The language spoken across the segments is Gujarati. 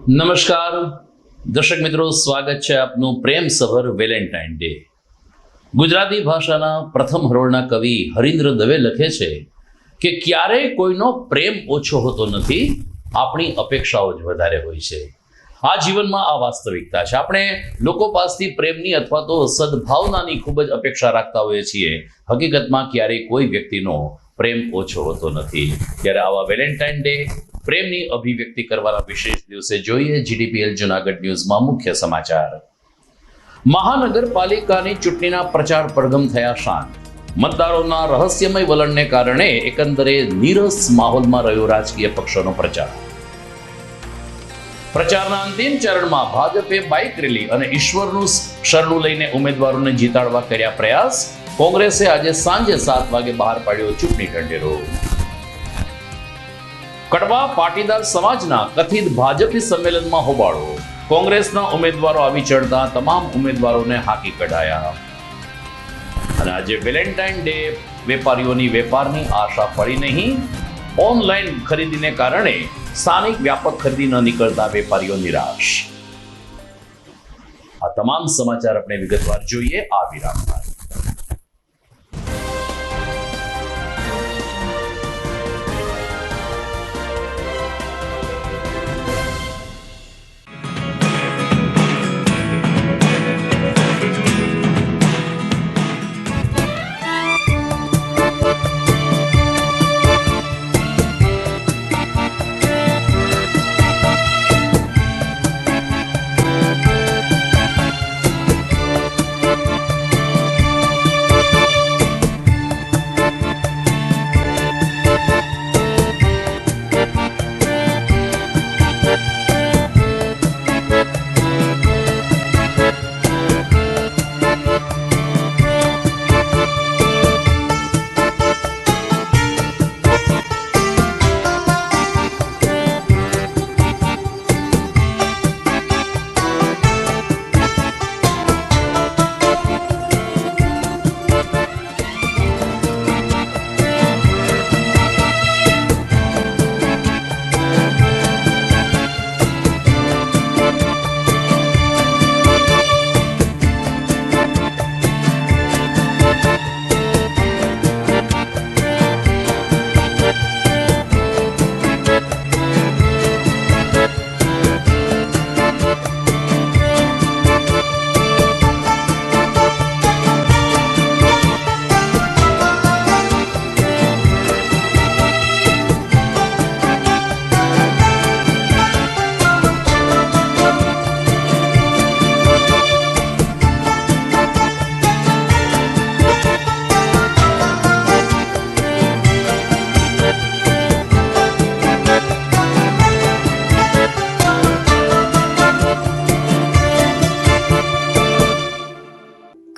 નમસ્કાર દર્શક મિત્રો, સ્વાગત છે આપનું પ્રેમસભર વેલેન્ટાઇન ડે. ગુજરાતી ભાષાના પ્રથમ હરોળના કવિ હરીન્દ્ર દવે લખે છે કે ક્યારેય કોઈનો પ્રેમ ઓછો હોતો નથી, આપણી અપેક્ષાઓ જ વધારે હોય છે. આ જીવનમાં આ વાસ્તવિકતા છે. આપણે લોકો પાસેથી પ્રેમની અથવા તો સદભાવનાની ખૂબ જ અપેક્ષા રાખતા હોઈએ છીએ. હકીકતમાં ક્યારેય કોઈ વ્યક્તિનો પ્રેમ ઓછો હોતો નથી. ત્યારે આવા વેલેન્ટાઇન ડે પ્રેમની અભિવ્યક્તિ કરવાના વિશેષ દિવસે જોઈએ જીટીપીએલ જુનાગઢ ન્યૂઝમાં મુખ્ય સમાચાર. મહાનગરપાલિકાની ચૂંટણીના પ્રચાર પડઘમ થયા શાંત. મતદારોના રહસ્યમય વલણને કારણે એકંદરે નીરસ માહોલમાં રહ્યો રાજકીય પક્ષોનો પ્રચાર. પ્રચારના અંતિમ ચરણમાં ભાજપે બાઇક રેલી અને ઈશ્વરનું શરણું લઈને ઉમેદવારોને જીતાડવા કર્યા પ્રયાસ. કોંગ્રેસે આજે સાંજે 7 વાગે બહાર પાડ્યો ચૂંટણી ઢંઢેરો. કડવા પાટીદાર સમાજના કથિત ભાજપી સંમેલનમાં હોબાળો. કોંગ્રેસના ઉમેદવારો આવી ચડતા તમામ ઉમેદવારોને હાંકી કઢાયા. અને આજે વેલેન્ટાઇન ડે, વેપારીઓની વેપારની આશા ફળી નહીં. ઓનલાઈન ખરીદીને કારણે સ્થાનિક વ્યાપક ખરીદી ન નીકળતા વેપારીઓ નિરાશ. આ તમામ સમાચાર આપણે વિગતવાર જોઈએ આ વિરામ બાદ.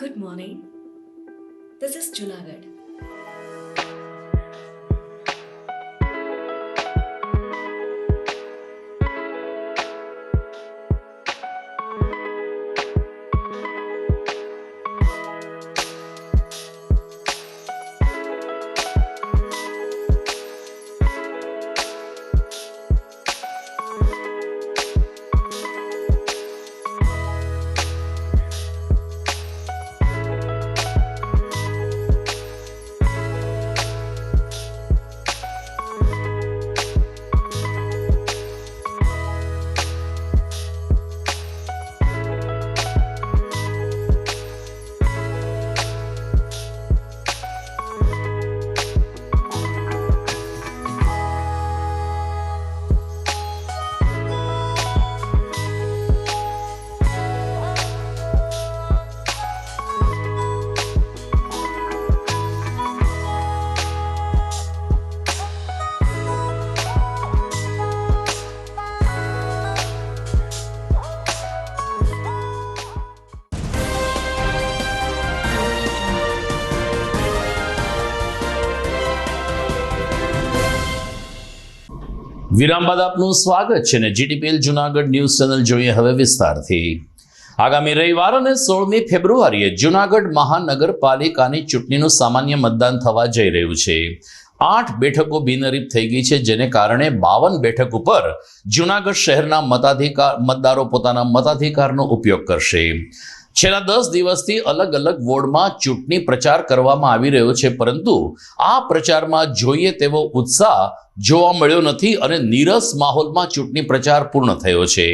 Good morning. This is Junagadh. વિરામ બાદ આપનું સ્વાગત છે ને જીટીપીએલ જુનાગઢ ન્યૂઝ ચેનલ જોઈએ હવે વિસ્તારથી. આગામી રવિવાર અને 16મી ફેબ્રુઆરીએ જુનાગઢ મહાનગરપાલિકાની ચૂંટણીનું સામાન્ય મતદાન થવા જઈ રહ્યું છે. 8 બેઠકો બિનહરીફ થઈ ગઈ છે, જેને કારણે 52 બેઠક ઉપર જૂનાગઢ શહેરના મતદારો પોતાના મતાધિકારનો ઉપયોગ કરશે. છેલ્લા 10 દિવસથી અલગ અલગ વોર્ડમાં ચૂંટણી પ્રચાર કરવામાં આવી રહ્યો છે, પરંતુ આ પ્રચારમાં જોઈએ તેવો ઉત્સાહ જોવા મળ્યો નથી અને નીરસ માહોલમાં ચૂંટણી પ્રચાર પૂર્ણ થયો છે.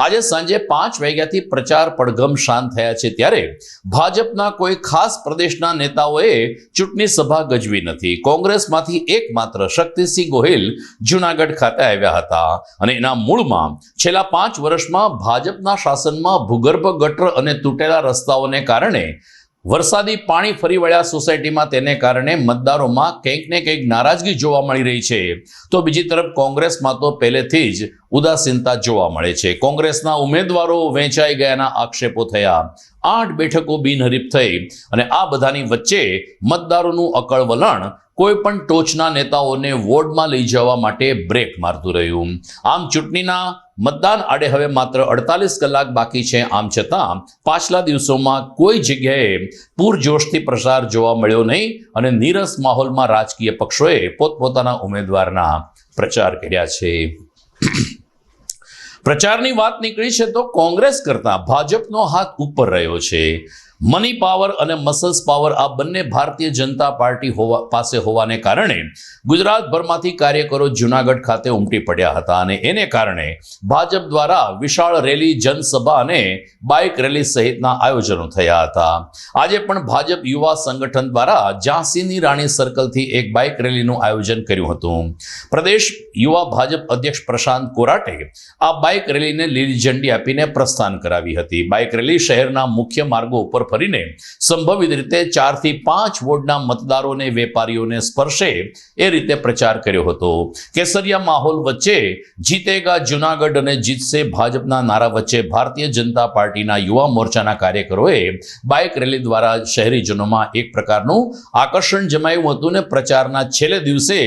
આજે સાંજે 5 વાગ્યાથી પ્રચાર પડઘમ શાંત થયા છે, ત્યારે ભાજપના કોઈ ખાસ પ્રદેશના નેતાઓએ ચૂંટણી સભા ગજવી નથી. કોંગ્રેસમાંથી એકમાત્ર શક્તિસિંહ ગોહિલ જૂનાગઢ ખાતે આવ્યા હતા અને એના મૂળમાં છેલ્લા 5 વર્ષમાં ભાજપના શાસનમાં ભૂગર્ભ ગટર અને તૂટેલા રસ્તાઓને કારણે વરસાદી પાણી ફરી વળ્યા સોસાયટીમાં, તેને કારણે મતદારોમાં કંઈક ને કંઈક નારાજગી જોવા મળી રહી છે. તો બીજી તરફ કોંગ્રેસમાં તો પહેલેથી જ ઉદાસીનતા જોવા મળે છે. કોંગ્રેસના ઉમેદવારો વેચાઈ ગયાના આક્ષેપો થયા, 8 બેઠકો બિનહરીફ થઈ અને આ બધાની વચ્ચે મતદારોનું અકળ વલણ કોઈ પણ ટોચના નેતાઓને વોર્ડમાં લઈ જવા માટે બ્રેક મારતું રહ્યું. આમ ચૂંટણીના મતદાન આડે હવે માત્ર 48 કલાક બાકી છે. આમ છતાં પાછલા દિવસોમાં કોઈ જગ્યાએ પૂરજોશથી પ્રચાર જોવા મળ્યો નહીં અને નીરસ માહોલમાં રાજકીય પક્ષોએ પોતપોતાના ઉમેદવારના પ્રચાર કર્યા છે. પ્રચારની વાત નીકળી છે તો કોંગ્રેસ કરતા ભાજપનો હાથ ઉપર રહ્યો છે. મની પાવર અને મસલ્સ પાવર આ બંને ભારતીય જનતા પાર્ટી પાસે હોવાને કારણે ગુજરાતભરમાંથી કાર્યકરો જૂનાગઢ ખાતે ઉમટી પડ્યા હતા અને એને કારણે ભાજપ દ્વારા વિશાળ રેલી, જનસભા અને બાઇક રેલી સહિતના આયોજનો થયા હતા. આજે પણ ભાજપ યુવા સંગઠન દ્વારા ઝાંસીની રાણી સર્કલથી એક બાઇક રેલીનું આયોજન કર્યું હતું. પ્રદેશ યુવા ભાજપ અધ્યક્ષ પ્રશાંત કોરાટે આ બાઇક રેલીને લીલી ઝંડી આપીને પ્રસ્થાન કરાવી હતી. બાઇક રેલી શહેરના મુખ્ય માર્ગો ઉપર ફરીને સંભવિત રીતે 4 થી 5 વોર્ડના મતદારોને, વેપારીઓને સ્પર્શે એ રીતે પ્રચાર કર્યો હતો. કેસરિયા માહોલ વચ્ચે જીતેગા જૂનાગઢ અને જીતશે ભાજપના નારા વચ્ચે ભારતીય જનતા પાર્ટીના યુવા મોરચાના કાર્યકરોએ બાઇક રેલી દ્વારા શહેરીજનોમાં એક પ્રકારનું આકર્ષણ જમાવ્યું હતું ને પ્રચારના છેલ્લે દિવસે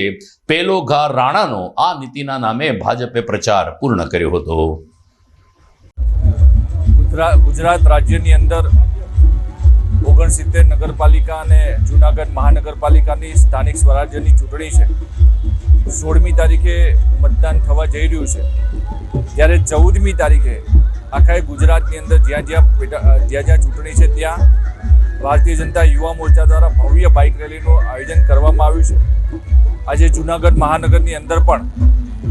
પેલો ઘા રાણાનો આ નીતિના નામે ભાજપે પ્રચાર પૂર્ણ કર્યો હતો. ગુજરાત રાજ્યની અંદર 69 નગરપાલિકા અને જૂનાગઢ મહાનગરપાલિકાની સ્થાનિક સ્વરાજ્યની ચૂંટણી છે. 16મી તારીખે મતદાન થવા જઈ રહ્યું છે, જ્યારે 14મી તારીખે આખા ગુજરાતની અંદર જ્યાં જ્યાં ચૂંટણી છે ત્યાં ભારતીય જનતા યુવા મોરચા દ્વારા ભવ્ય બાઇક રેલીનું આયોજન કરવામાં આવ્યું છે. આજે જૂનાગઢ મહાનગરની અંદર પણ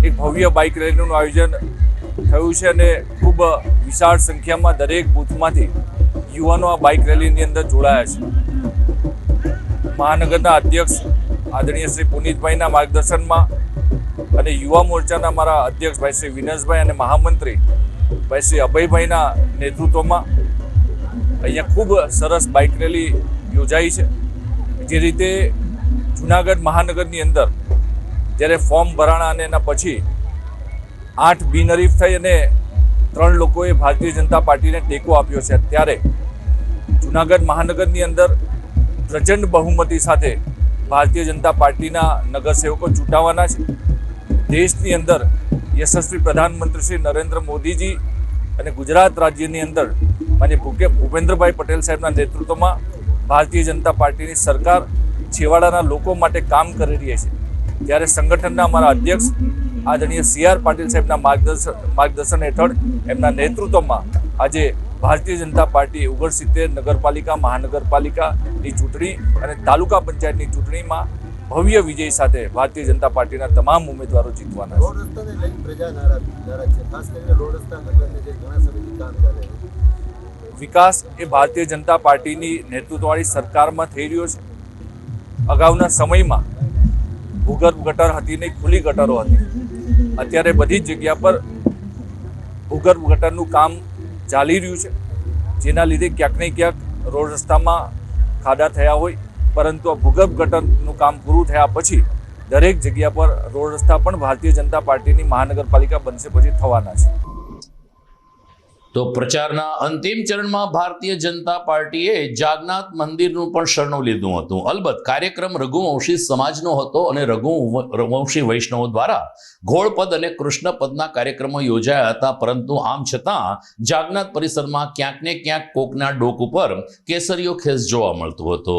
એક ભવ્ય બાઇક રેલીનું આયોજન થયું છે અને ખૂબ વિશાળ સંખ્યામાં દરેક બૂથમાંથી યુવાનો આ બાઇક રેલીની અંદર જોડાયા છે. મહાનગરના અધ્યક્ષ આદરણીય શ્રી પુનિતભાઈના માર્ગદર્શનમાં અને યુવા મોરચાના મારા અધ્યક્ષ ભાઈ શ્રી વિનેશભાઈ અને મહામંત્રી ભાઈ શ્રી અભયભાઈના નેતૃત્વમાં અહીંયા ખૂબ સરસ બાઇક રેલી યોજાઈ છે. જે રીતે જૂનાગઢ મહાનગરની અંદર જ્યારે ફોર્મ ભરાણા અને એના પછી 8 બિનહરીફ થઈ અને 3 લોકોએ ભારતીય જનતા પાર્ટીને ટેકો આપ્યો છે, ત્યારે જૂનાગઢ મહાનગરની અંદર પ્રચંડ બહુમતી સાથે ભારતીય જનતા પાર્ટીના નગરસેવકો ચૂંટાવાના છે. દેશની અંદર યશસ્વી પ્રધાનમંત્રી શ્રી નરેન્દ્ર મોદીજી અને ગુજરાત રાજ્યની અંદર માન્ય ભૂપેન્દ્રભાઈ પટેલ સાહેબના નેતૃત્વમાં ભારતીય જનતા પાર્ટીની સરકાર છેવાડાના લોકો માટે કામ કરી રહી છે. ત્યારે સંગઠનના અમારા અધ્યક્ષ આદરણીય CR પાટીલ સાહેબના માર્ગદર્શન હેઠળ એમના નેતૃત્વમાં આજે ભારતીય જનતા પાર્ટી 69 નગરપાલિકા, મહાનગરપાલિકાની ચૂંટણી અને તાલુકા પંચાયતની ચૂંટણીમાં ભવ્ય વિજય સાથે ભારતીય જનતા પાર્ટીના તમામ ઉમેદવારો જીતવાના છે. વિકાસ એ ભારતીય જનતા પાર્ટીની નેતૃત્વવાળી સરકારમાં થઈ રહ્યો છે. અગાઉના સમયમાં ભૂગર્ભ ગટર હતી નહીં, ખુલ્લી ગટરો હતી. અત્યારે બધી જ જગ્યા પર ભૂગર્ભ ગટરનું કામ ચાલી રહ્યું છે, જેના લીધે ક્યાંક ને ક્યાંક રોડ રસ્તામાં ખાડા થયા હોય, પરંતુ આ ભૂગર્ભ ગટરનું કામ પૂરું થયા પછી દરેક જગ્યા પર રોડ રસ્તા પણ ભારતીય જનતા પાર્ટીની મહાનગરપાલિકા બનશે પછી થવાના છે. તો પ્રચારના અંતિમ ચરણમાં ભારતીય જનતા પાર્ટીએ જાગનાથ મંદિરનું પણ શરણું લીધું હતું. અલબત્ત કાર્યક્રમ રઘુવંશી સમાજનો હતો અને રઘુવંશી વૈષ્ણવો દ્વારા ઘોળપદ અને કૃષ્ણપદના કાર્યક્રમો યોજાયા હતા, પરંતુ આમ છતાં જાગનાથ પરિસરમાં ક્યાંક ને ક્યાંક કોકના ડોક ઉપર કેસરીયો ખેસ જોવા મળતો હતો.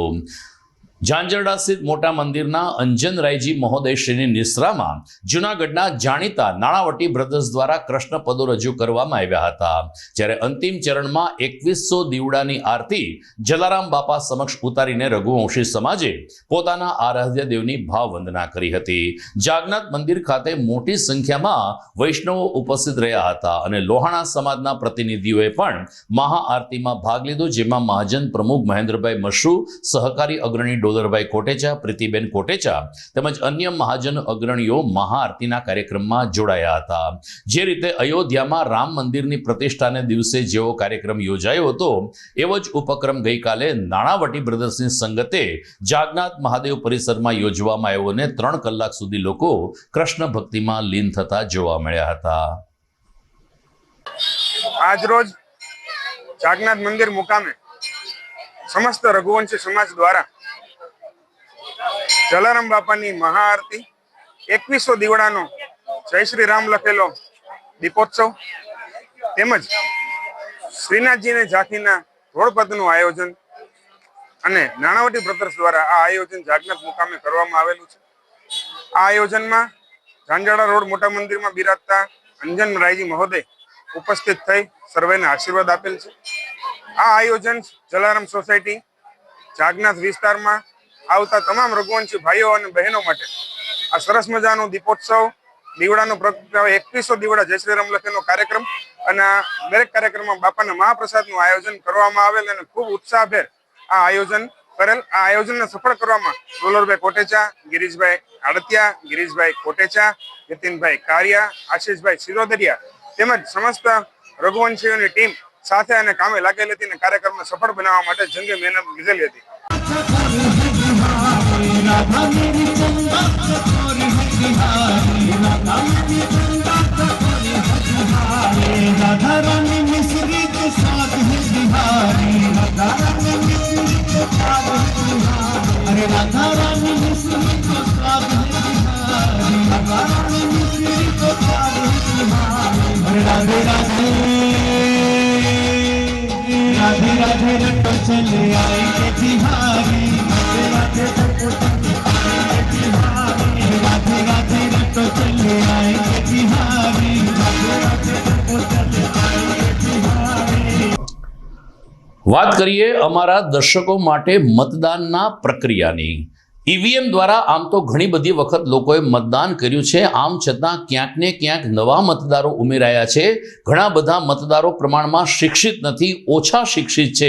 ઝાંઝરડા સ્થિત મોટા મંદિરના અંજનરાયજી મહોદયશ્રીની નિશ્રામાં જૂનાગઢના જાણીતા નાણાવટી બ્રધર્સ દ્વારા કૃષ્ણ પદો રજૂ કરવામાં આવ્યા હતા, જ્યારે અંતિમ ચરણમાં 2100 દીવડાની આરતી જલારામ બાપા સમક્ષ ઉતારીને રઘુવંશી સમાજે પોતાના આરાધ્ય દેવની ભાવવંદના કરી હતી. જાગનાથ મંદિર ખાતે મોટી સંખ્યામાં વૈષ્ણવો ઉપસ્થિત રહ્યા હતા અને લોહાણા સમાજના પ્રતિનિધિઓએ પણ મહાઆરતીમાં ભાગ લીધો, જેમાં મહાજન પ્રમુખ મહેન્દ્રભાઈ મશરૂ, સહકારી અગ્રણી ડોલરભાઈ કોટેચા, પ્રીતિબેન કોટેચા તેમજ અન્ય મહાજન અગ્રણીઓ મહાઆરતીના કાર્યક્રમમાં જોડાયા હતા. જે રીતે અયોધ્યામાં રામ મંદિરની પ્રતિષ્ઠાને દિવસે જેવો કાર્યક્રમ યોજાયો હતો, એવો જ ઉપક્રમ ગઈકાલે નાણાવટી બ્રધર્સની સંગતે જાગનાથ મહાદેવ પરિસરમાં યોજવામાં આવ્યો અને 3 કલાક સુધી લોકો કૃષ્ણ ભક્તિમાં લીન થતા જોવા મળ્યા હતા. આજ રોજ જાગનાથ મંદિર મુકામે સમસ્ત રઘુવંશી સમાજ દ્વારા જલારામ બાપાની મહાઆરતી, 2100 દીવડાનો જય શ્રી રામ લખેલો દીપોત્સવ તેમજ શ્રીનાથજીને ઝાંખીના ધોળપદનું આયોજન અને નાણાવટી બ્રધર્સ દ્વારા આ આયોજન જાગનાથ મુકામે કરવામાં આવેલું છે. આ આયોજનમાં ઝાંઝરડા રોડ મોટા મંદિરમાં બિરાજતા અંજનરાયજી મહોદય ઉપસ્થિત થઈ સર્વેને આશીર્વાદ આપેલ છે. આ આયોજન જલારામ સોસાયટી જાગનાથ વિસ્તારમાં આવતા તમામ રઘુવંશી ભાઈઓ અને બહેનો માટે આ સરસ મજાનો દીપોત્સવ, દીવડાનો 2100 દીવડા જય શ્રી રામ લખેનો કાર્યક્રમ અને આ દરેક કાર્યક્રમમાં બાપાના મહાપ્રસાદનું આયોજન કરવામાં આવેલ અને ખૂબ ઉત્સાહભેર આ આયોજન કરેલ. આ આયોજનને સફળ કરવામાં ડોલરભાઈ કોટેચા, ગિરીશભાઈ આડતિયા, ગિરીશભાઈ કોટેચા, નીતિનભાઈ કારિયા, આશીષભાઈ સિરોદરિયા તેમજ સમસ્ત રઘુવંશીઓની ટીમ સાથે અને કામે લાગેલી હતી અને કાર્યક્રમને સફળ બનાવવા માટે જંગી મહેનત લીધેલી હતી. राधे राधे रटो चले आएंगे बिहारी, राधे राधे राधे रटो चले आएंगे बिहारी, राधे राधे रटो चले आएंगे बिहारी. વાત કરીએ અમારા દર્શકો માટે મતદાનના પ્રક્રિયાની. ઈવીએમ દ્વારા આમ તો ઘણી બધી વખત લોકોએ મતદાન કર્યું છે, આમ છતાં ક્યાંક ને ક્યાંક નવા મતદારો ઉમેરાયા છે. ઘણા બધા મતદારો પ્રમાણમાં શિક્ષિત નથી, ઓછા શિક્ષિત છે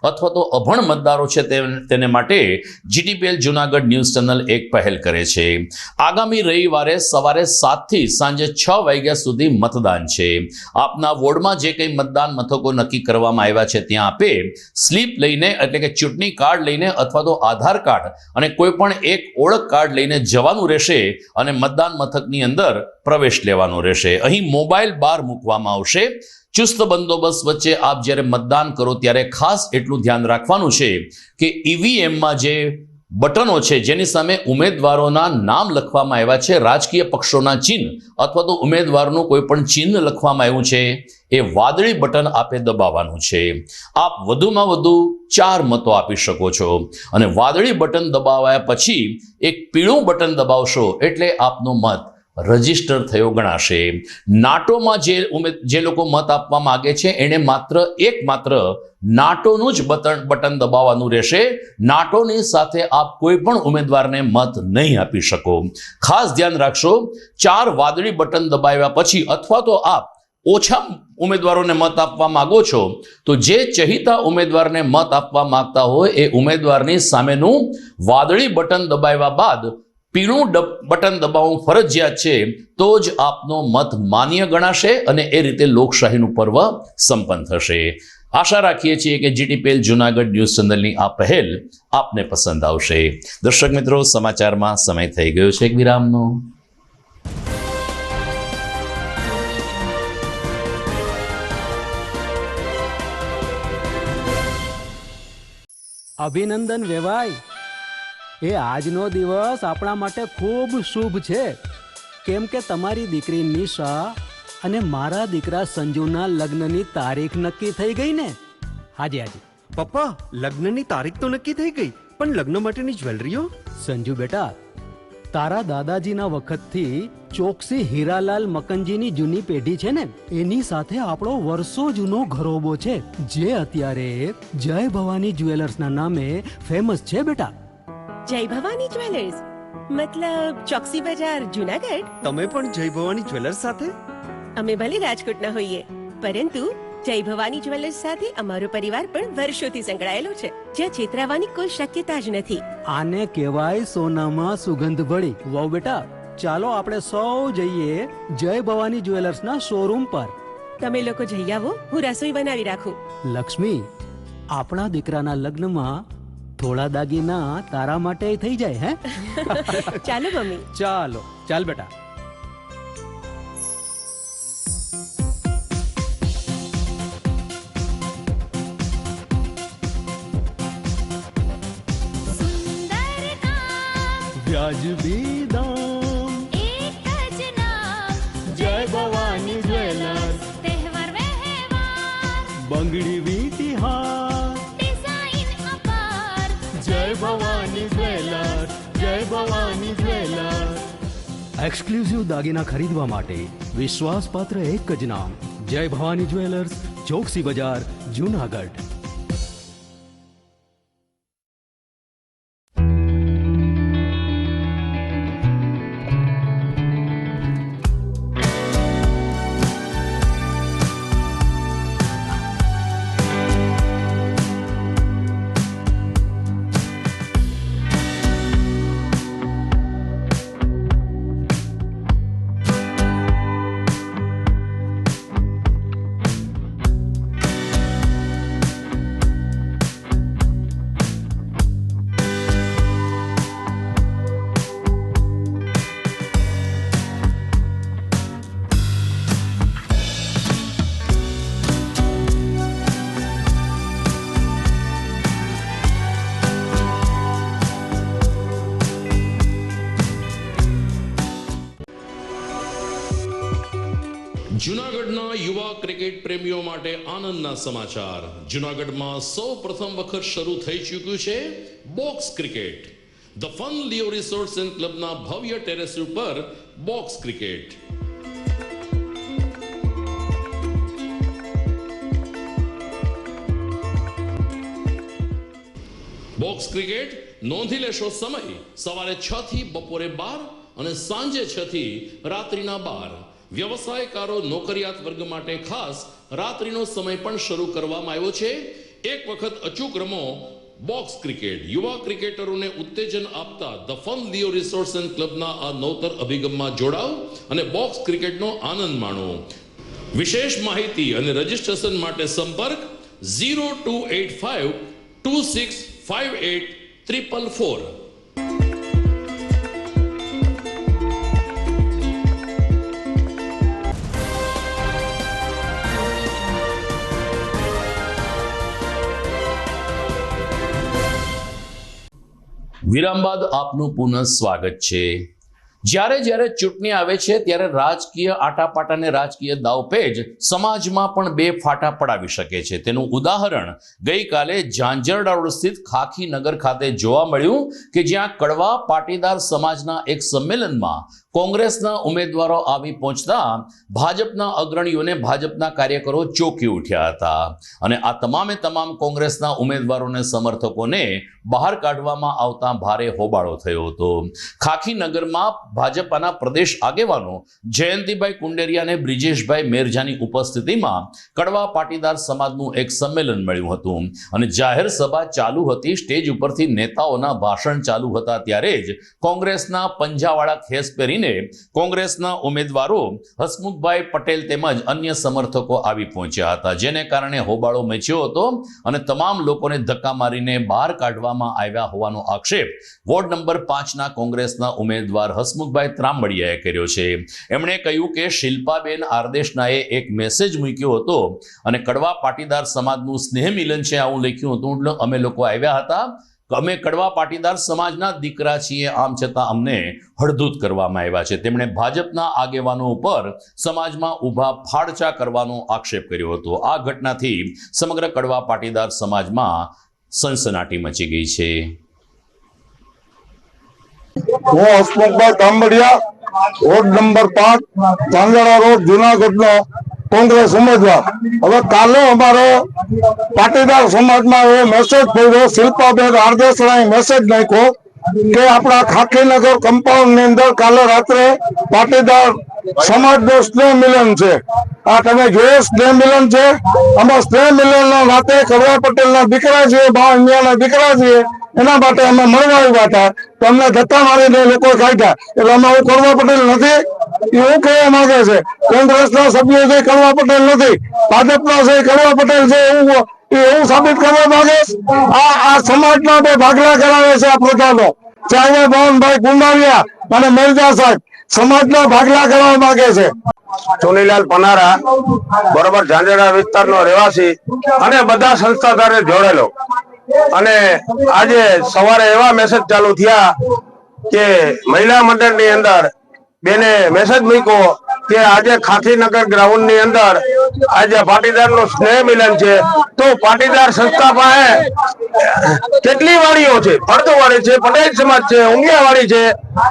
અથવા તો અભણ મતદારો છે. તેને માટે જીટીપીએલ જૂનાગઢ ન્યૂઝ ચેનલ એક પહેલ કરે છે. આગામી રવિવારે સવારે 7 થી સાંજે 6 વાગ્યા સુધી મતદાન છે. આપના વોર્ડમાં જે કંઈ મતદાન મથકો નક્કી કરવામાં આવ્યા છે ત્યાં આપે સ્લીપ લઈને, એટલે કે ચૂંટણી કાર્ડ લઈને અથવા તો આધાર કાર્ડ અને કોઈ પણ એક ઓળખ કાર્ડ લઈને જવાનું રહેશે અને મતદાન મથકની અંદર પ્રવેશ લેવાનો રહેશે. અહીં મોબાઈલ બાર મૂકવામાં આવશે. ચુસ્ત બંદોબસ્ત વચ્ચે આપ જ્યારે મતદાન કરો ત્યારે ખાસ એટલું ધ્યાન રાખવાનું છે કે ઈવીએમમાં જે બટનો છે જેની સામે ઉમેદવારોના નામ લખવામાં આવ્યા છે, રાજકીય પક્ષોના ચિહ્ન અથવા તો ઉમેદવારનું કોઈ પણ ચિહ્ન લખવામાં આવ્યું છે, એ વાદળી બટન આપે દબાવવાનું છે. આપ વધુમાં વધુ 4 મતો આપી શકો છો અને વાદળી બટન દબાવ્યા પછી એક પીળું બટન દબાવશો એટલે આપનો મત રજીસ્ટર થયો ગણાશે. નાટોમાં જે લોકો મત આપવા માંગે છે એણે માત્ર નાટોનું જ બટન દબાવવાનું રહેશે. નાટોની સાથે આપ કોઈ પણ ઉમેદવારને મત નહીં આપી શકો. ખાસ ધ્યાન રાખશો, 4 વાદળી બટન દબાવ્યા પછી અથવા તો આપ ઓછા ઉમેદવારોને મત આપવા માંગો છો તો જે ચહિતા ઉમેદવારને મત આપવા માંગતા હોય એ ઉમેદવારની સામેનું વાદળી બટન દબાવ્યા બાદ પીળું બટન દબાવવું ફરજિયાત છે, તો જ આપનો મત માન્ય ગણાશે અને એ રીતે લોકશાહીનું પર્વ સંપન્ન થશે. આશા રાખીએ છીએ કે જીટીપીએલ જૂનાગઢ ન્યૂઝ ચેનલની આ પહેલ આપને પસંદ આવશે. દર્શક મિત્રો, સમાચારમાં સમય થઈ ગયો છે એક વિરામનો. અભિનંદન વેવાઈ, એ આજનો દિવસ આપણા માટે ખૂબ શુભ છે, કેમ કે તમારી દીકરી નિશા અને મારા દીકરા સંજુના લગ્નની તારીખ નક્કી થઈ ગઈ ને. હાજી હાજી પપ્પા, લગ્નની તારીખ તો નક્કી થઈ ગઈ, પણ લગ્ન માટેની જ્વેલરીઓ? સંજુ બેટા, તારા દાદાજીના વખતથી ચોકસી હીરાલાલ મકનજીની જૂની પેઢી છે ને, એની સાથે આપણો વર્ષો જૂનો ઘરોબો છે, જે અત્યારે જય ભવાની જ્વેલર્સના નામે ફેમસ છે બેટા. જય ભવાની જ્વેલર્સ મતલબ ચોકસી બજાર જુનાગઢ? તમે પણ જય ભવાની જ્વેલર્સ સાથે? અમે ભલે રાજકોટના હોઈએ, પરંતુ જય ભવાની જ્વેલર્સ સાથે અમારો પરિવાર પણ વર્ષોથી સંકળાયેલો છે, જ્યાં છેતરાવાની કોઈ શક્યતા જ નથી. આને કહેવાય સોનામાં સુગંધ ભળી. વાવ બેટા, ચાલો આપણે સૌ જઈએ જય ભવાની જ્વેલર્સના શોરૂમ પર. તમે લોકો જઈ આવો, હું રસોઈ બનાવી રાખું. લક્ષ્મી, આપણા દીકરાના લગ્નમાં થોડા દાગીના તારા માટે થઈ જાય હે. ચાલો મમ્મી. ચાલો ચાલ બેટા. વ્યાજબી દામ, એક જ નામ, જય ભવાની જ્વેલર્સ, તહેવાર વ્યવહાર, બંગડી વીટી હાર, ડિઝાઇન અપાર, જય ભવાની જ્વેલર્સ, જય ભવાની જ્વેલર્સ. એક્સક્લુઝિવ દાગીના ખરીદવા માટે વિશ્વાસપાત્ર એક જ નામ, જય ભવાની જ્વેલર્સ, ચોકસી બજાર, જુનાગઢ. જૂનાગઢના યુવા ક્રિકેટ પ્રેમીઓ માટે આનંદના સમાચાર. જૂનાગઢમાં સૌ પ્રથમ વખત શરૂ થઈ ચૂક્યું છે box cricket. The fun Leo resorts and ક્લબના ભવ્ય ટેરેસ ઉપર બોક્સ ક્રિકેટ. બોક્સ ક્રિકેટ નોંધી લેશો સમય સવારે 6 થી બપોરે 12 અને સાંજે 6 થી રાત્રિના 12. વ્યવસાયકારો નોકરિયાત વર્ગ માટે ખાસ રાત્રિનો સમય પણ શરૂ કરવામાં આવ્યો છે. એક વખત અચૂક રમો બોક્સ ક્રિકેટ. યુવા ક્રિકેટરોને ઉત્તેજન આપતા the fun Leo resorts and ક્લબના આ નવતર અભિગમમાં જોડાઓ અને બોક્સ ક્રિકેટનો આનંદ માણો. વિશેષ માહિતી અને રજીસ્ટ્રેશન માટે સંપર્ક 0285 2658 444. વિરામ બાદ આપનું પુનઃ સ્વાગત છે. જ્યારે ચૂંટણી આવે છે ત્યારે રાજકીય આટાપાટા અને રાજકીય દાવપેચ સમાજમાં પણ બે ફાટા પડાવી શકે છે. તેનું ઉદાહરણ ગઈકાલે ઝાંઝરડા રોડ સ્થિત ખાખીનગર ખાતે જોવા મળ્યું કે જ્યાં કડવા પાટીદાર સમાજના એક સંમેલનમાં કોંગ્રેસના ઉમેદવારો આવી પહોંચતા ભાજપના અગ્રણીઓને ભાજપના કાર્યકરો ચોંકી ઉઠ્યા હતા અને આ તમામે તમામ કોંગ્રેસના ઉમેદવારોને સમર્થકોને બહાર કાઢવામાં આવતા ભારે હોબાળો થયો હતો. ખાખીનગરમાં ભાજપાના પ્રદેશ આગેવાનો જયંતિભાઈ કુંડેરિયા અને બ્રિજેશભાઈ મેરજાની ઉપસ્થિતિમાં કડવા પાટીદાર સમાજનું એક સંમેલન મળ્યું હતું અને જાહેર સભા ચાલુ હતી. સ્ટેજ ઉપરથી નેતાઓના ભાષણ ચાલુ હતા ત્યારે જ કોંગ્રેસના પંજાવાળા ખેસ પહેરીને કોંગ્રેસના ઉમેદવારો હસમુખભાઈ પટેલ તેમજ અન્ય સમર્થકો આવી પહોંચ્યા હતા, જેને કારણે હોબાળો મચ્યો હતો અને તમામ લોકોને ધક્કા મારીને બહાર કાઢવામાં આવ્યા હોવાનો આક્ષેપ વોર્ડ નંબર 5ના કોંગ્રેસના ઉમેદવાર હસમુખભાઈ ત્રાંબડિયાએ કર્યો છે. એમણે કહ્યું કે શિલ્પાબેન આરદેશનાએ એક મેસેજ મૂક્યો હતો અને કડવા પાટીદાર સમાજનું સ્નેહ મિલન છે આવું લખ્યું હતું. એટલે અમે લોકો આવ્યા હતા, અમે કડવા પાટીદાર સમાજના દીકરા છીએ, આમ છતાં અમને હળધૂત કરવામાં આવ્યા છે. તેમણે ભાજપના આગેવાનો ઉપર સમાજમાં ઊભા ફાડચા કરવાનો આક્ષેપ કર્યો હતો. આ ઘટનાથી સમગ્ર કડવા પાટીદાર સમાજમાં સનસનાટી મચી ગઈ છે. હું Hasmukhbhai Kambadiya, ward number 5, Chandada road, જુનાગઢનો કોંગ્રેસ ઉમેદવાર. હવે કાલે અમારો પાટીદાર સમાજમાં એવો મેસેજ પડ્યો, શિલ્પાબેન આરદેસરાએ મેસેજ નાખ્યો કે આપણા ખાખીનગર કમ્પાઉન્ડ ની અંદર કાલે રાત્રે પાટીદાર સમાજનું સ્નેહ મિલન છે. આ તમે જોયું સ્નેહ મિલન છે. આમાં સ્નેહ મિલન ના નાતે કડવા પટેલ ના દીકરા છે, બા અન્યાના દીકરા છે, એના માટે અમે મળવા આવ્યા હતા. તો અમને ધક્કા મારીને લોકો કાઢ્યા. એટલે અમે હું કડવા પટેલ નથી એવું કહેવા માંગે છે. કોંગ્રેસના સભ્યો છે કડવા પટેલ નથી, ભાજપના છે કડવા પટેલ છે એવું સાબિત કરવા માંગે. આ સમાજના બે ભાગલા કરાવે છે. આ પ્રજાનો ચાહે મોહનભાઈ કુંડારિયા અને મિર્ઝા સાહેબ સમાજના ભાગલા કરવા માંગે છે. ચોનીલાલ પનારા, બરોબર, ઝાંઝરા વિસ્તારનો રહેવાસી અને બધા સંસ્થા સાથે જોડેલો. અને આજે સવારે એવા મેસેજ ચાલુ થયા કે મહિલા મંડળની અંદર બેને મેસેજ મૂક્યો કે આજે ખાખીનગર ગ્રાઉન્ડ ની અંદર આજે પાટીદાર નું સ્નેહ મિલન છે. તો પાટીદાર સંસ્થા પાસે કેટલી વાડીઓ છે? ફળદુવાડી છે, પટેલ સમાજ છે, ઉમિયાવાડી છે,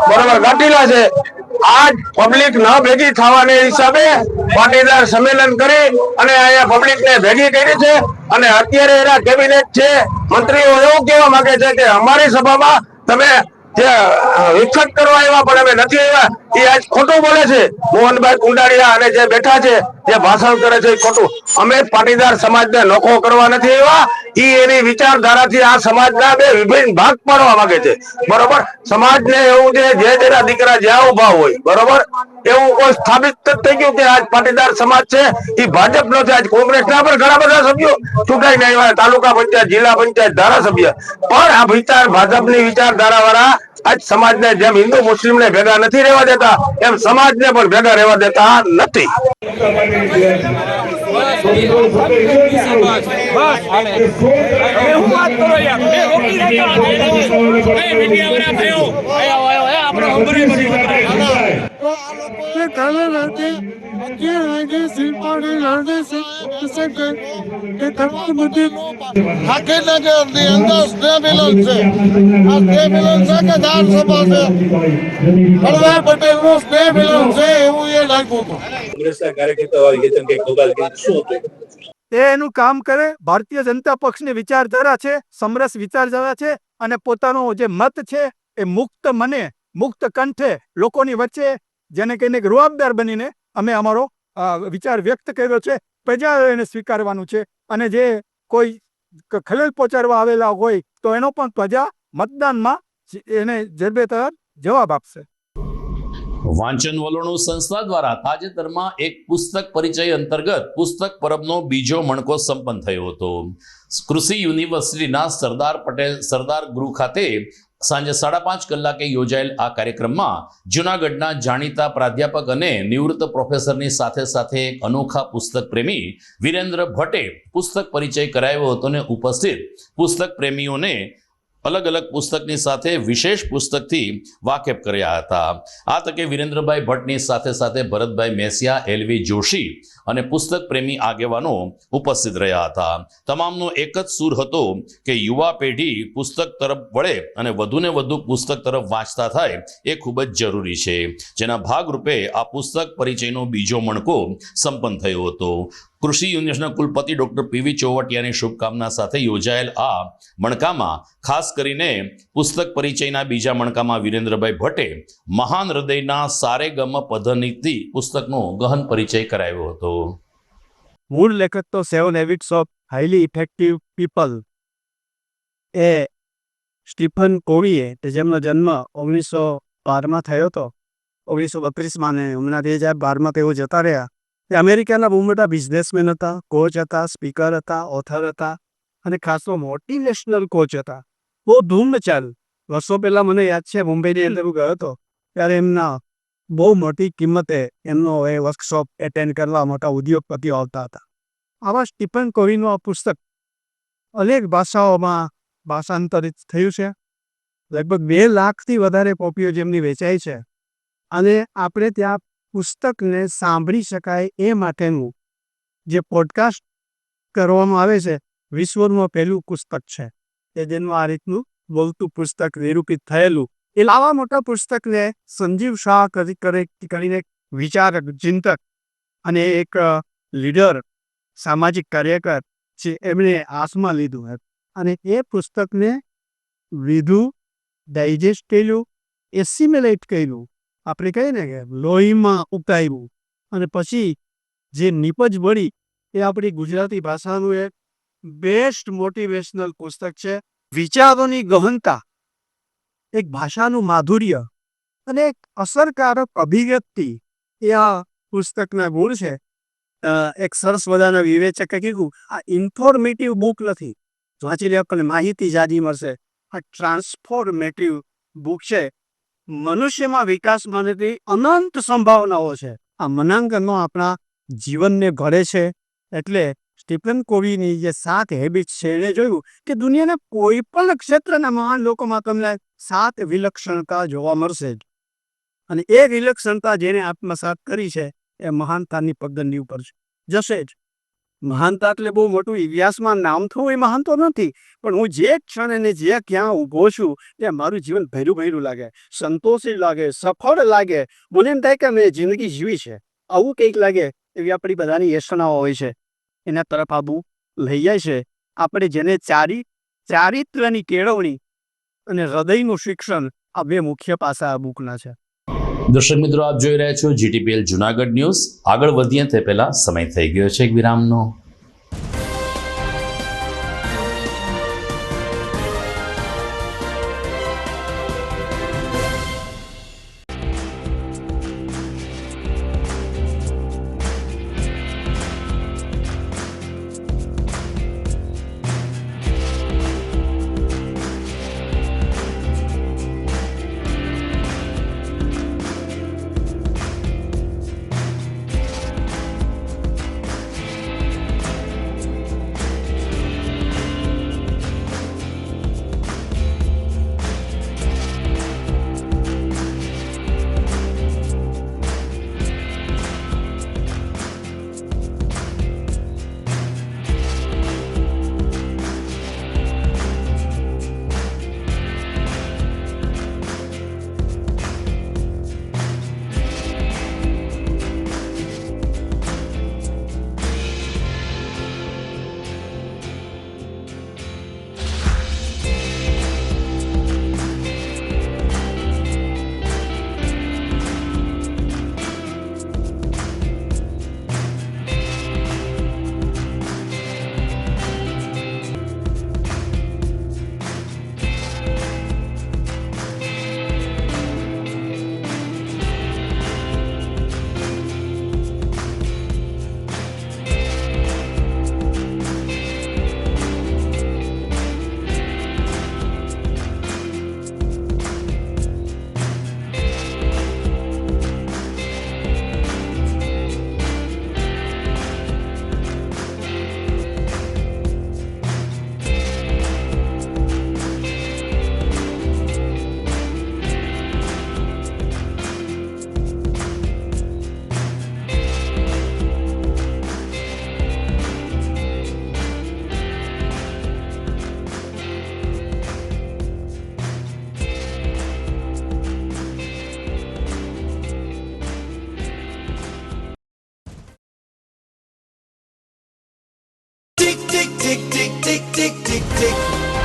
બરોબર, ગાટીલા છે. આજ પબ્લિક ન ભેગી થવાને હિસાબે પાટીદાર સંમેલન કરી અને અહીંયા પબ્લિક ને ભેગી કરી છે. અને અત્યારે એના કેબિનેટ છે, મંત્રીઓ એવું કહેવા માંગે છે કે અમારી સભામાં તમે જે વિકસિત કરવા આવ્યા પણ અમે નથી આવ્યા. એ આજ ખોટું બોલે છે. મોહનભાઈ કુંડારિયા અને જે બેઠા છે, જે ભાષણ કરે છે, એ ખોટું. અમે પાટીદાર સમાજને નોખો કરવા નથી આવ્યા. એની વિચારધારાથી આ સમાજના બે વિભિન્ન ભાગ પાડવા માંગે છે. બરોબર, સમાજને એવું છે જે તેના દીકરા જ્યાં ઉભા હોય, બરોબર, એવું કોઈ સ્થાપિત થઈ ગયું કે આજ પાટીદાર સમાજ છે એ ભાજપ નો છે. આજ કોંગ્રેસના પણ ઘણા બધા સભ્યો ચૂંટાઈને આવ્યા, તાલુકા પંચાયત, જિલ્લા પંચાયત, ધારાસભ્ય. પણ આ વિચાર ભાજપની વિચારધારા વાળા આજ સમાજને જેમ હિન્દુ મુસ્લિમને ભેગા નથી રહેવા દેતા, એમ સમાજને પણ ભેગા રહેવા દેતા નથી. એનું કામ કરે. ભારતીય જનતા પક્ષની વિચારધારા છે, સમરસ વિચારધારા છે, અને પોતાનો જે મત છે એ મુક્ત મને, મુક્ત કંઠે લોકોની વચ્ચે જેને કહીને જવાબદાર બનીને અમે અમારો વિચાર વ્યક્ત કર્યો છે. પ્રજાએ એને સ્વીકારવાનું છે. અને જે કોઈ ખલેલ પહોંચાડવા આવેલા હોય તો એનો પણ પ્રજા મતદાનમાં એને જરબેતર જવાબ આપશે. વાંચન વલોણું સંસ્થા દ્વારા તાજેતરમાં એક પુસ્તક પરિચય અંતર્ગત પુસ્તક પરબનો બીજો મણકો સંપન્ન થયો હતો. કૃષિ યુનિવર્સિટીના સરદાર ગૃહ ખાતે સાંજે 5:30 કલાકે યોજાયેલ આ કાર્યક્રમમાં જૂનાગઢના જાણીતા પ્રાધ્યાપક અને નિવૃત્ત પ્રોફેસરની સાથે સાથે એક અનોખા પુસ્તક પ્રેમી વિરેન્દ્ર ભટ્ટે પુસ્તક પરિચય કરાયો હતો અને ઉપસ્થિત પુસ્તક પ્રેમીઓને અલગ અલગ પુસ્તકની સાથે વિશેષ પુસ્તકથી વાકેફ કર્યા હતા. આ તકે વિરેન્દ્રભાઈ ભટ્ટની સાથે સાથે ભરતભાઈ મેસિયા, એલવી જોશી અને પુસ્તક પ્રેમી આગેવાનો ઉપસ્થિત રહ્યા હતા. તમામનો એક જ સૂર હતો કે યુવા પેઢી પુસ્તક તરફ વળે અને વધુને વધુ પુસ્તક તરફ વાંચતા થાય એ ખૂબ જ જરૂરી છે. જેના ભાગરૂપે આ પુસ્તક પરિચયનો બીજો મણકો સંપન્ન થયો હતો. કૃષિ યુનિવર્સિટીના કુલપતિ ડોક્ટર પીવી ચોવટિયાની શુભકામના સાથે યોજાયેલ આ મણકામાં ખાસ કરીને પુસ્તક પરિચયના બીજા મણકામાં વિરેન્દ્રભાઈ ભટ્ટે મહાન હૃદયના સારેગમ પધનિધિ પુસ્તકનો ગહન પરિચય કરાયો હતો. મૂળ લેખક તો 7 habits of highly effective people એ સ્ટીફન કોવીએ, જેમનો જન્મ 1912માં થયો હતો, 1932માં, ને હમણાં 2012માં તેઓ જતા રહ્યા. તે અમેરિકાના બહુ મોટા બિઝનેસમેન હતા, કોચ હતા, સ્પીકર હતા, ઓથર હતા, અને ખાસ તો મોટિવેશનલ કોચ હતા. બહુ ધૂમ ચાલ. વર્ષો પહેલાં મને યાદ છે, મુંબઈની અંદર હું ગયો હતો ત્યારે એમના બહુ મોટી કિંમતે એમનો એ વર્કશોપ એટેન્ડ કરવા મોટા ઉદ્યોગપતિઓ આવતા હતા. આવા સ્ટીફન કોવીનું આ પુસ્તક અનેક ભાષાઓમાં ભાષાંતરિત થયું છે. લગભગ 2 લાખથી વધારે કોપીઓ જેમની વેચાઈ છે. અને આપણે ત્યાં પુસ્તકને સાંભળી શકાય એ માટેનું જે પોડકાસ્ટ કરવામાં આવે છે, વિશ્વનું પહેલું પુસ્તક છે કે જેનું આ રીતનું બોલતું પુસ્તક નિરૂપિત થયેલું એ લાવા મોટા પુસ્તકને સંજીવ શાહ કરીને એક વિચારક, ચિંતક અને એક લીડર, સામાજિક કાર્યકર છે, એમણે હાથમાં લીધું હતું અને એ પુસ્તકને લીધું, ડાયજેસ્ટ કર્યું, એસિમ્યુલેટ કર્યું, આપણે કહીએ ને કે લોહીમાં ઉતાર્યું અને પછી જે નિપજ બળી એ આપણી ગુજરાતી ભાષાનું એક બેસ્ટ મોટિવેશનલ પુસ્તક છે. વિચારોની ગહનતા, એક ભાષાનું માધુર્ય અને એક અસરકારક અભિવ્યક્તિ એ આ પુસ્તકના ગુણ છે. એક સરસ મજાના વિવેચકે કીધું, આ ઇન્ફોર્મેટિવ બુક નથી, વાંચી લે આપણને માહિતી જાજી મળશે. આ ટ્રાન્સફોર્મેટિવ બુક છે. મનુષ્યમાં વિકાસ માટેની અનંત સંભાવનાઓ છે. આ મનાંકનો આપણા જીવનને ઘડે છે. એટલે સ્ટીફન કોવીની જે 7 હેબિટ્સ છે, એને જોયું કે દુનિયાના કોઈ પણ ક્ષેત્રના મહાન લોકોમાં તમને 7 વિલક્ષણતા જોવા મળશે અને એ વિલક્ષણતા જેને આત્મસાત કરી છે એ મહાનતાની પગદંડી ઉપર જશે જ. મહાનતા એટલે બહુ મોટું ઇતિહાસમાં નામ થવું એ મહાન તો નથી, પણ હું જે ક્ષણ અને જે ક્યાં ઊભો છું ત્યાં મારું જીવન ભર્યું લાગે, સંતોષી લાગે, સફળ લાગે, મને એમ થાય કે મેં જિંદગી જીવી છે, આવું કંઈક લાગે. એવી આપણી બધાની યશનાઓ હોય છે, એના તરફ આબુ લઈ જાય છે. આપણે જેને ચારિત્ર્યની કેળવણી અને હૃદયનું શિક્ષણ, આ 2 મુખ્ય પાસા આ બુકના છે. દર્શક મિત્રો, આપ જોઈ રહ્યા છો GTPL જુનાગઢ ન્યૂઝ. આગળ વધીએ તે પહેલા સમય થઈ ગયો છે એક વિરામનો.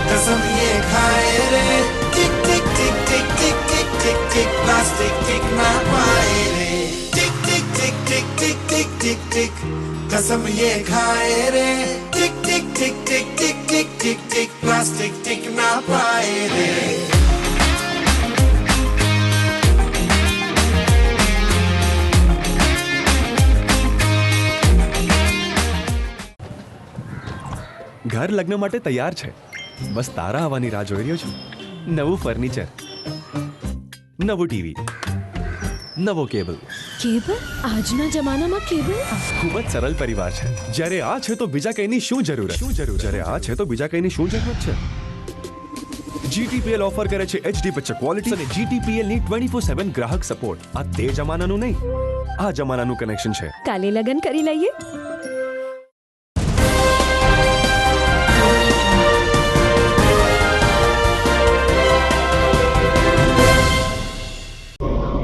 कसम ये खाए रे टिक टिक टिक टिक टिक टिक टिक टिक प्लास्टिक टिक ना पाए रे टिक टिक टिक टिक टिक टिक टिक टिक कसम ये खाए रे टिक टिक टिक टिक टिक टिक टिक टिक प्लास्टिक टिक ना पाए रे ઘર લગ્ન માટે તૈયાર છે, બસ તારા આવવાની રાહ જોઈ રહ્યો છું. નવું ફર્નિચર, નવું ટીવી, નવો કેબલ. આજના જમાનામાં કેબલ ખૂબ જ સરળ પરિવાર છે. જ્યારે આ છે તો બીજા કઈની શું જરૂર? જ્યારે આ છે તો બીજા કઈની શું જરૂરત છે? GTPL ઓફર કરે છે HD પિક્ચર ક્વોલિટી અને GTPL ની 24/7 ગ્રાહક સપોર્ટ. આ તે જમાનાનું નહીં, આ જમાનાનું કનેક્શન છે. કાલે લગન કરી લઈએ.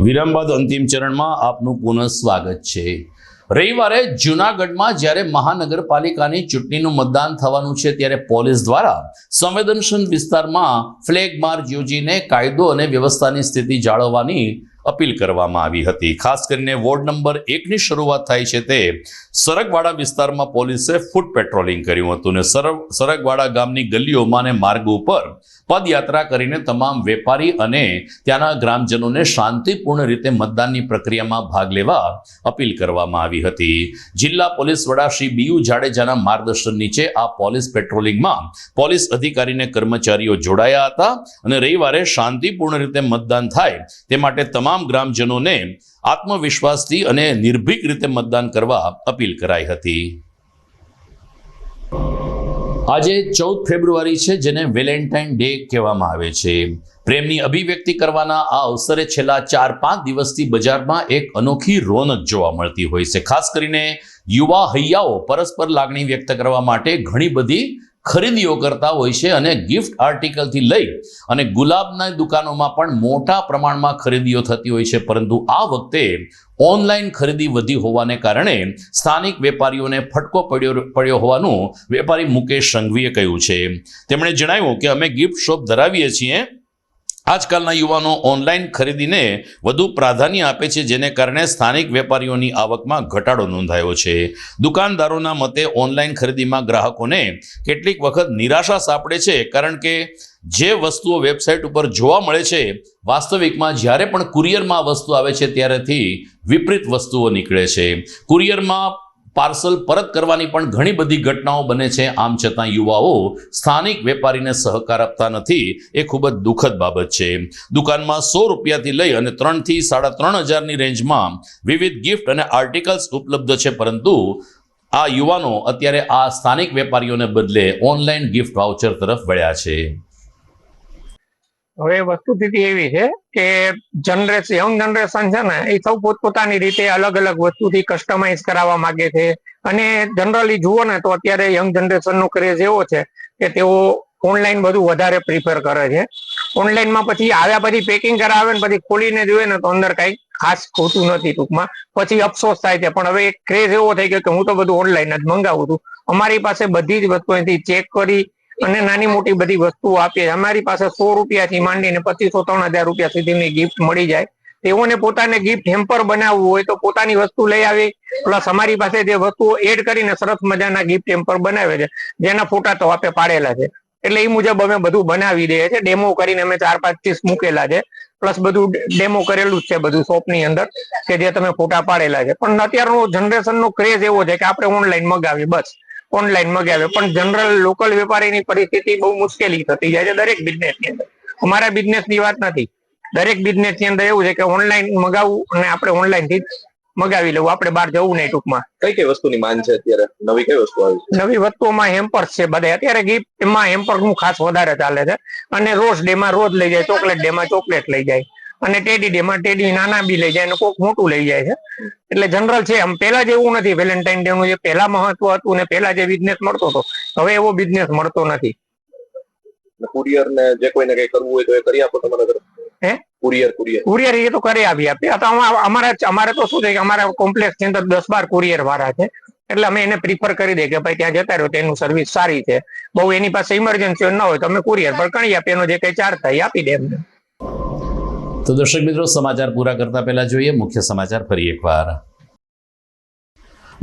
વિરામ બાદ અંતિમ ચરણમાં આપનું પુનઃ સ્વાગત છે. રવિવારે જૂનાગઢમાં જ્યારે મહાનગરપાલિકાની ચૂંટણીનું મતદાન થવાનું છે ત્યારે પોલીસ દ્વારા સંવેદનશીલ વિસ્તારમાં ફ્લેગ માર્ચ યોજીને કાયદો અને વ્યવસ્થાની સ્થિતિ જાળવવાની અપીલ કરવામાં આવી હતી. ખાસ કરીને વોર્ડ નંબર 1ની શરૂઆત થાય છે તે સરગવાડા વિસ્તારમાં પોલીસે ફૂટ પેટ્રોલિંગ કર્યું હતું અને સરગવાડા ગામની ગલીઓમાં અને માર્ગો ઉપર પદયાત્રા કરીને તમામ વેપારી અને ત્યાંના ગ્રામજનોને શાંતિપૂર્ણ રીતે મતદાનની પ્રક્રિયામાં ભાગ લેવા અપીલ કરવામાં આવી હતી. જિલ્લા પોલીસ વડા શ્રી બીયુ જાડેજાના માર્ગદર્શન નીચે આ પોલીસ પેટ્રોલિંગમાં પોલીસ અધિકારીને કર્મચારીઓ જોડાયા હતા અને રવિવારે શાંતિપૂર્ણ રીતે મતદાન થાય તે માટે તમામ ગ્રામજનોને આત્મવિશ્વાસથી અને નિર્ભીક રીતે મતદાન કરવા અપીલ કરાઈ હતી. આજે 14 ફેબ્રુઆરી છે, જેને વેલેન્ટાઇન ડે કહેવામાં આવે છે. પ્રેમની અભિવ્યક્તિ કરવાના આ અવસરે છેલ્લા 4-5 દિવસથી બજારમાં એક અનોખી રોનક જોવા મળતી હોય છે. ખાસ કરીને યુવા હૈયાઓ પરસ્પર લાગણી વ્યક્ત કરવા માટે ઘણી બધી ખરીદીઓ કરતા હોય છે અને ગિફ્ટ આર્ટિકલથી લઈ અને ગુલાબના દુકાનોમાં પણ મોટા પ્રમાણમાં ખરીદીઓ થતી હોય છે. પરંતુ આ વખતે ઓનલાઈન ખરીદી વધી હોવાને કારણે સ્થાનિક વેપારીઓને ફટકો પડ્યો હોવાનું વેપારી મુકેશ સંઘવીએ કહ્યું છે. તેમણે જણાવ્યું કે અમે ગિફ્ટ શોપ ધરાવીએ છીએ. આજકાલના યુવાનો ઓનલાઈન ખરીદીને વધુ પ્રાધાન્ય આપે છે, જેને કારણે સ્થાનિક વેપારીઓની આવકમાં ઘટાડો નોંધાયો છે. દુકાનદારોના મતે ઓનલાઈન ખરીદીમાં ગ્રાહકોને કેટલીક વખત નિરાશા સાંપડે છે, કારણ કે જે વસ્તુઓ વેબસાઇટ ઉપર જોવા મળે છે વાસ્તવિકમાં જ્યારે પણ કુરિયરમાં વસ્તુ આવે છે ત્યારેથી વિપરીત વસ્તુઓ નીકળે છે. કુરિયરમાં પાર્સલ પરત કરવાની પણ ઘણી બધી ઘટનાઓ બને છે. આમ છતાં યુવાઓ સ્થાનિક વેપારીને સહકાર આપતા નથી, એ ખૂબ જ દુઃખદ બાબત છે. દુકાનમાં 100 રૂપિયાથી લઈ અને 3 થી 3,500ની રેન્જમાં વિવિધ ગિફ્ટ અને આર્ટિકલ્સ ઉપલબ્ધ છે, પરંતુ આ યુવાનો અત્યારે આ સ્થાનિક વેપારીઓને બદલે ઓનલાઈન ગિફ્ટ વાઉચર તરફ વળ્યા છે. હવે વસ્તુસ્થિતિ એવી છે કે યંગ જનરેશન છે ને એ સૌ પોતપોતાની રીતે અલગ અલગ વસ્તુથી કસ્ટમાઇઝ કરાવવા માંગે છે. અને જનરલી જુઓ ને તો અત્યારે યંગ જનરેશનનો ક્રેઝ એવો છે કે તેઓ ઓનલાઈન બધું વધારે પ્રિફર કરે છે. ઓનલાઈનમાં પછી આવ્યા પછી પેકિંગ કરાવે ને પછી ખોલીને જોઈએ ને તો અંદર કઈ ખાસ ખોટું નથી. ટૂંકમાં પછી અફસોસ થાય છે. પણ હવે એક ક્રેઝ એવો થઈ ગયો કે હું તો બધું ઓનલાઈન જ મંગાવું છું. અમારી પાસે બધી જ વસ્તુ અહીંથી ચેક કરી અને નાની મોટી બધી વસ્તુઓ આપીએ. અમારી પાસે 100 રૂપિયાથી માંડીને 2,500-3,000 રૂપિયા સુધીની ગિફ્ટ મળી જાય. તેઓને પોતાને ગિફ્ટ હેમ્પર બનાવવું હોય તો પોતાની વસ્તુ લઈ આવી, પ્લસ અમારી પાસે જે વસ્તુઓ એડ કરીને સરસ મજાના ગિફ્ટ હેમ્પર બનાવે છે, જેના ફોટા તો આપે પાડેલા છે. એટલે એ મુજબ અમે બધું બનાવી દઈએ છીએ. ડેમો કરીને અમે 4-5 પીસ મૂકેલા છે, પ્લસ બધું ડેમો કરેલું જ છે બધું શોપની અંદર, કે જે તમે ફોટા પાડેલા છે. પણ અત્યારનો જનરેશનનો ક્રેઝ એવો છે કે આપણે ઓનલાઈન મગાવીએ, બસ ઓનલાઈન મગાવે. પણ જનરલ લોકલ વેપારીની પરિસ્થિતિ બહુ મુશ્કેલી થતી જાય છે દરેક બિઝનેસની અંદર. અમારા બિઝનેસની વાત નથી, દરેક બિઝનેસની અંદર એવું છે કે ઓનલાઈન મગાવવું અને આપણે ઓનલાઈન થી મગાવી લેવું, આપણે બહાર જવું નહીં. ટૂંકમાં કઈ કઈ વસ્તુની માંગ છે અત્યારે? નવી કઈ વસ્તુ આવી છે? નવી વસ્તુઓમાં હેમ્પર્સ છે બધા. અત્યારે ગિફ્ટમાં હેમ્પરનું ખાસ વધારે ચાલે છે. અને રોઝ ડે માં રોઝ લઈ જાય, ચોકલેટ ડે માં ચોકલેટ લઈ જાય, અને ટેડી ડે માં ટેડી નાના બી લઈ જાય અને કોક મોટું લઈ જાય છે. એટલે જનરલ છે. આમ પેલા જેવું નથી. વેલેન્ટાઇન ડે નું જે પહેલા મહત્વ હતું ને પહેલા જે બિઝનેસ મળતો હતો, હવે એવો બિઝનેસ મળતો નથી. કુરિયર ને જે કોઈને કઈ કરવું હોય તો એ કરી આપો તમારા ઘરે? હે કુરિયર એ તો કરી આપી અમારે તો શું છે કે અમારા કોમ્પ્લેક્સ ની અંદર 10-12 કુરિયર વાળા છે. એટલે અમે એને પ્રિફર કરી દઈએ કે ભાઈ ત્યાં જતા રહ્યો, તેનું સર્વિસ સારી છે. બહુ એની પાસે ઇમરજન્સી ન હોય તો અમે કુરિયર પર કરી આપીએ, એનો જે કઈ ચાર્જ થાય આપી દે એમને. તો દર્શક મિત્રો, સમાચાર પૂરા કરતા પહેલા જોઈએ મુખ્ય સમાચાર ફરી એકવાર.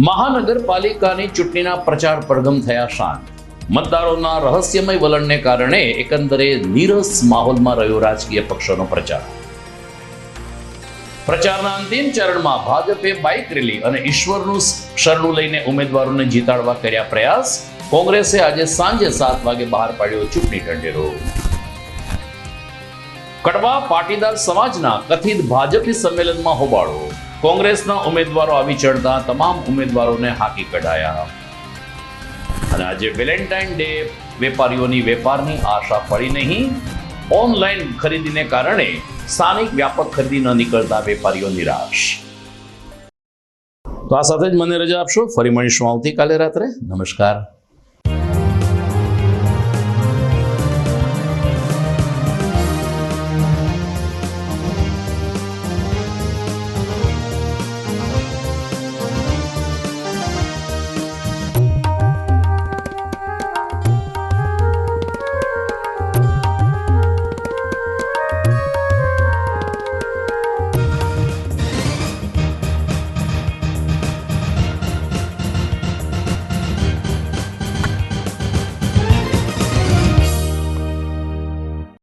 મહાનગરપાલિકાની ચૂંટણીના પ્રચાર પડઘમ થયા શાંત. મતદારોના રહસ્યમય વલણને કારણે એકંદરે નીરસ માહોલમાં રહ્યો રાજકીય પક્ષોનો પ્રચાર. પ્રચારના અંતિમ ચરણમાં ભાજપે બાઇક રેલી અને ઈશ્વરનું શરણું લઈને ઉમેદવારોને જીતાડવા કર્યા પ્રયાસ. કોંગ્રેસે આજે સાંજે 7 વાગે બહાર પાડ્યો ચૂંટણી ઢંઢેરો. કડવા પાટીદાર સમાજના કથિત ભાજપી સંમેલનમાં હોબાળો. કોંગ્રેસના ઉમેદવારો આવી ચડતા તમામ ઉમેદવારોને હાંકી કઢાયા. અને આજે વેલેન્ટાઇન ડે, વેપારીઓની વેપારની આશા ફળી નહીં. ઓનલાઈન ખરીદીને કારણે સ્થાનિક વ્યાપક ખરીદી ન નીકળતા વેપારીઓ નિરાશ. તો આ સાથે જ મને રજા આપશો. ફરી મળીશું આવતીકાલે રાત્રે. નમસ્કાર.